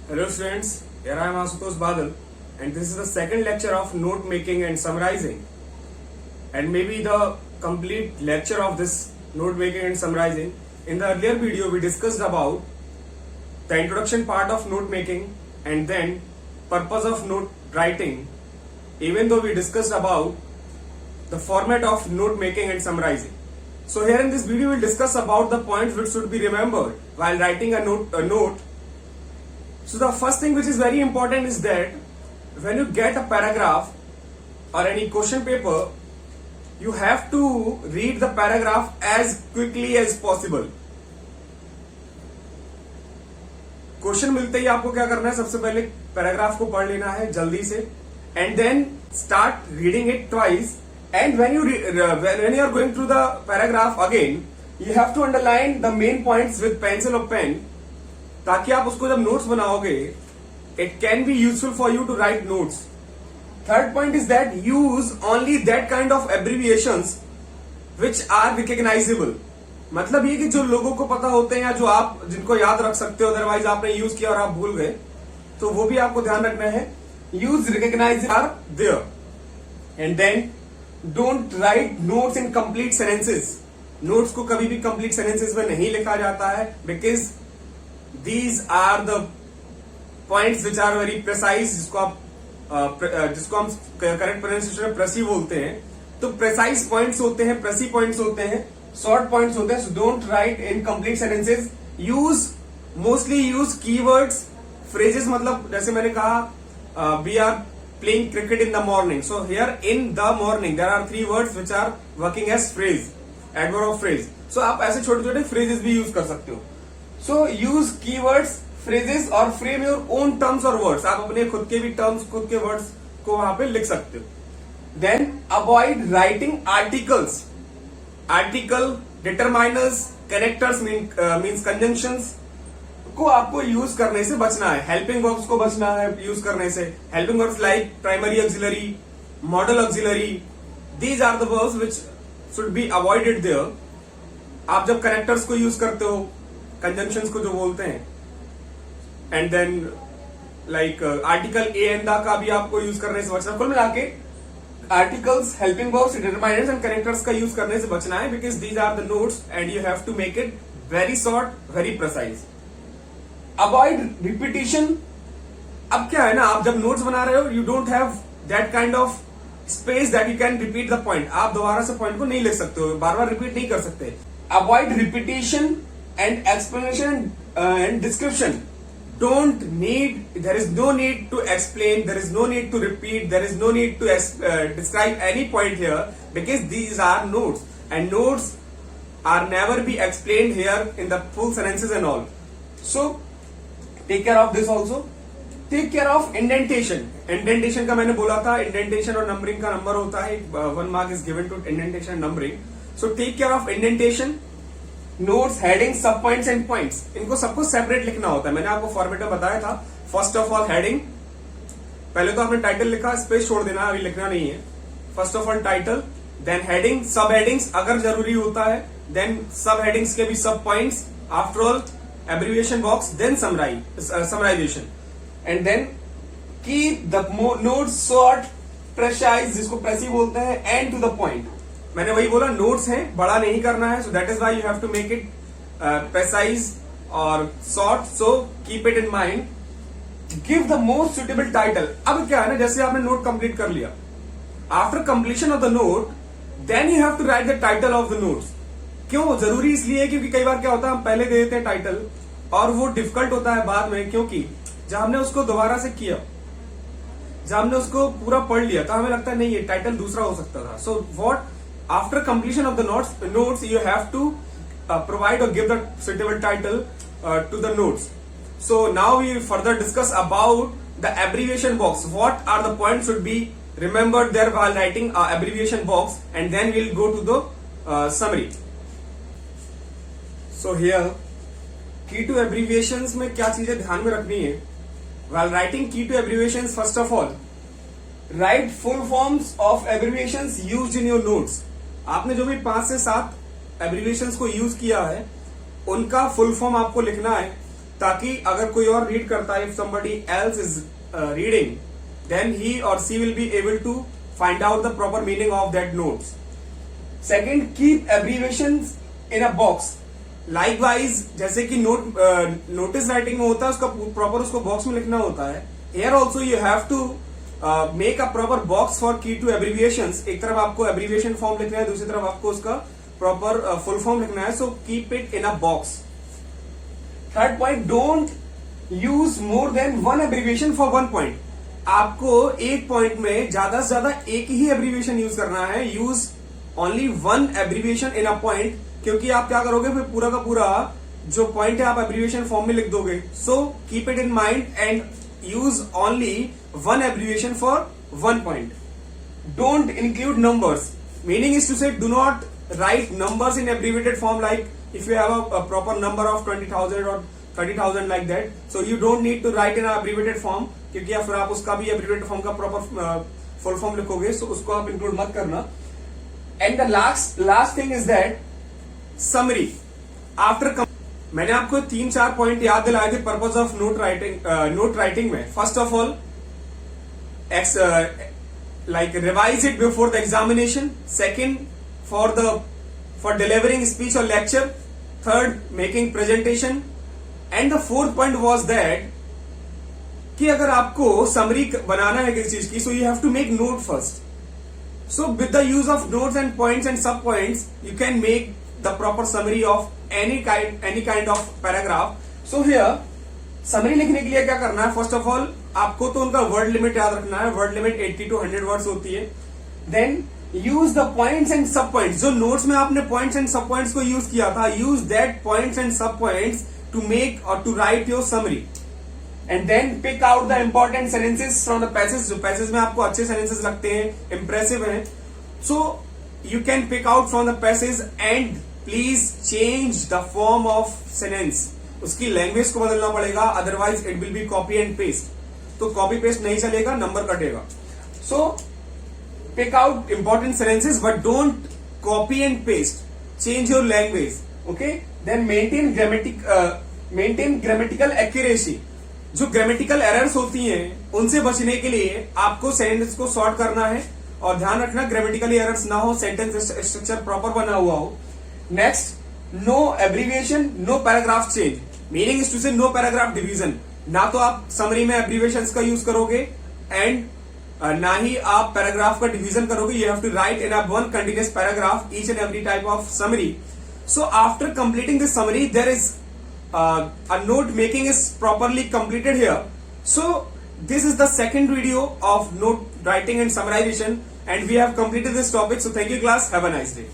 Hello students, here I am Asutosh Badal and this is the second lecture of note making and summarizing, and maybe the complete lecture of this note making and summarizing. In the earlier video we discussed about the introduction part of note making and then purpose of note writing, even though we discussed about the format of note making and summarizing. So here in this video we'll discuss about the points which should be remembered while writing a note. So the first thing which is very important is that when you get a paragraph or any question paper, you have to read the paragraph as quickly as possible. Question मिलते ही आपको क्या करना है, सबसे पहले paragraph को पढ़ लेना है जल्दी से and then start reading it twice, and when you are going through the paragraph again you have to underline the main points with pencil और पेन, ताकि आप उसको जब नोट्स बनाओगे it can be useful for you to write notes. Third point is that use only that kind of abbreviations which are recognizable. मतलब ये कि जो लोगों को पता होते हैं या जो आप जिनको याद रख सकते हो, अदरवाइज आपने यूज किया और आप भूल गए, तो वो भी आपको ध्यान रखना है. Use recognize are there and then don't write notes in complete sentences. Notes को कभी भी कंप्लीट सेंटेंसेस में नहीं लिखा जाता है because these are the points which are very precise, जिसको हम करेक्ट प्रोनाउंसिएशन में प्रेसी बोलते हैं. तो प्रेसाइज पॉइंट्स होते हैं, प्रेसी पॉइंट्स होते हैं, शॉर्ट पॉइंट्स होते हैं. So don't write in complete sentences. Mostly use keywords, phrases. मतलब जैसे मैंने कहा we are playing cricket in the morning, so here in the morning there are 3 words which are working as phrase, adverb of phrase. So आप ऐसे छोटे छोटे phrases भी use कर सकते हो. So use keywords, phrases और frame your own terms or words. आप अपने खुद के भी टर्म्स, खुद के वर्ड्स को वहां पे लिख सकते हो. Then avoid writing articles. Article, determiners, connectors means conjunctions को आपको यूज करने से बचना है. हेल्पिंग वर्ब्स को बचना है यूज करने से. Helping verbs like primary auxiliary, modal auxiliary, these are the verbs which should be avoided there. आप जब कनेक्टर्स को यूज करते हो, कंजंक्शंस को जो बोलते हैं, and then like article a and the का भी आपको यूज करने से बचना. कुल मिला के articles, helping verbs, determiners and connectors का यूज करने से बचना है because these are the notes and you have to make it very short, very precise. Avoid repetition. अब क्या है ना, आप जब नोट्स बना रहे हो you don't have that kind of space that you can repeat the point. आप दोबारा से पॉइंट को नहीं लिख सकते हो, बार बार रिपीट नहीं कर सकते. Avoid repetition and explanation and description. There is no need to explain, there is no need to repeat, there is no need to describe any point here because these are notes and notes are never be explained here in the full sentences and all. So take care of this also. Take care of indentation. Indentation का मैंने बोला था, indentation और numbering का number होता है, 1 mark is given to indentation and numbering. So take care of indentation. Notes, heading, सब points and points, इनको सबको सेपरेट लिखना होता है. मैंने आपको फॉर्मेट में बताया था. फर्स्ट ऑफ ऑल हेडिंग, पहले तो आपने टाइटल लिखा, स्पेस छोड़ देना, अभी लिखना नहीं है. First of all title, then heading, subheadings अगर जरूरी होता है, देन सब हेडिंग्स के भी sub points, after all abbreviation box, then summarization, and then keep the notes short, precise, जिसको प्रेसी बोलते हैं, एंड टू द पॉइंट. मैंने वही बोला, नोट्स हैं, बड़ा नहीं करना है, so that is why you have to make it precise और short. So keep it in mind. Give the most suitable title. अब क्या है ना, जैसे आपने नोट कंप्लीट कर लिया, after completion of the note then you have to write the title of the notes. क्यों जरूरी इसलिए क्योंकि कई बार क्या होता है, हम पहले दे देते हैं टाइटल और वो डिफिकल्ट होता है बाद में, क्योंकि जब हमने उसको दोबारा से किया, जब हमने उसको पूरा पढ़ लिया, तो हमें लगता है नहीं ये टाइटल दूसरा हो सकता था. So what, after completion of the notes you have to provide or give the suitable title to the notes. So now we further discuss about the abbreviation box. What are the points should be remembered there while writing abbreviation box, and then we'll go to the summary. So here key to abbreviations में क्या चीजें ध्यान में रखनी है while writing key to abbreviations. First of all, write full forms of abbreviations used in your notes. आपने जो भी 5 से 7 एब्रिविएशंस को यूज किया है उनका फुल फॉर्म आपको लिखना है. ताकि अगर कोई और रीड करता है, if somebody else is reading, then he or she will be able to find out the proper meaning of that notes. Second, keep abbreviations in a box. Likewise, जैसे कि नोटिस राइटिंग में होता है, उसका proper उसको box में लिखना होता है. Here also you have to make a proper box for key to abbreviations. एक तरफ आपको abbreviation फॉर्म लिखना है, दूसरी तरफ आपको उसका प्रॉपर फुल फॉर्म लिखना है. So keep it in a box. Third point, don't use more than one abbreviation for one point. आपको एक पॉइंट में ज्यादा से ज्यादा एक ही एब्रीविएशन यूज करना है. Use only one abbreviation in a point, क्योंकि आप क्या करोगे फिर पूरा का पूरा जो पॉइंट है आप एब्रीविएशन फॉर्म में लिख दोगे. So keep it in mind and use only one abbreviation for one point. Don't include numbers. Meaning is to say do not write numbers in abbreviated form, like if you have a proper number of 20,000 or 30,000 like that, so you don't need to write in an abbreviated form, क्योंकि या फिर आप उसका भी abbreviated form का proper full form लिखोगे, so उसको आप include मत करना. And the last thing is that summary after मैंने आपको 3-4 पॉइंट याद दिलाए थे पर्पज ऑफ नोट राइटिंग में. First of all, like revise it before the examination. Second, for delivering speech or lecture. Third, making presentation. And the fourth point was that कि अगर आपको summary बनाना है किसी चीज की, so you have to make note first. So with the use of notes and points and sub points, you can make the proper summary of any kind of paragraph. So here summary लिखने के लिए क्या करना है, first of all आपको तो उनका word limit याद रखना है. वर्ड लिमिट 80 to 100 वर्ड्स होती है. Then use the points and sub points. जो नोट्स में आपने पॉइंट्स एंड सब पॉइंट्स को यूज किया था, use that points and sub points to make और to write your summary. And then pick out the important sentences from the passage. जो passage में आपको अच्छे सेंटेंसेस लगते हैं, इंप्रेसिव हैं, so you can pick out from the passage and please change the form of sentence. उसकी language को बदलना पड़ेगा, otherwise it will be copy and paste. तो कॉपी पेस्ट नहीं चलेगा, नंबर कटेगा. सो pick out important sentences but don't copy and paste. Change your language. Okay, then maintain grammatical accuracy. जो grammatical errors होती हैं उनसे बचने के लिए आपको सेंटेंस को सॉर्ट करना है और ध्यान रखना grammatical errors ना हो, सेंटेंस स्ट्रक्चर प्रॉपर बना हुआ हो. Next, no abbreviation, no paragraph change. Meaning is to say no paragraph division. ना तो आप समरी में एब्रीविएशंस का यूज करोगे एंड ना ही आप पैराग्राफ का डिवीजन करोगे. You have to write in one continuous paragraph each and every type of summary. So after completing this summary there is a note making is properly completed here. So this is the second video of note writing and summarization, and we have completed this topic. So thank you class, have a nice day.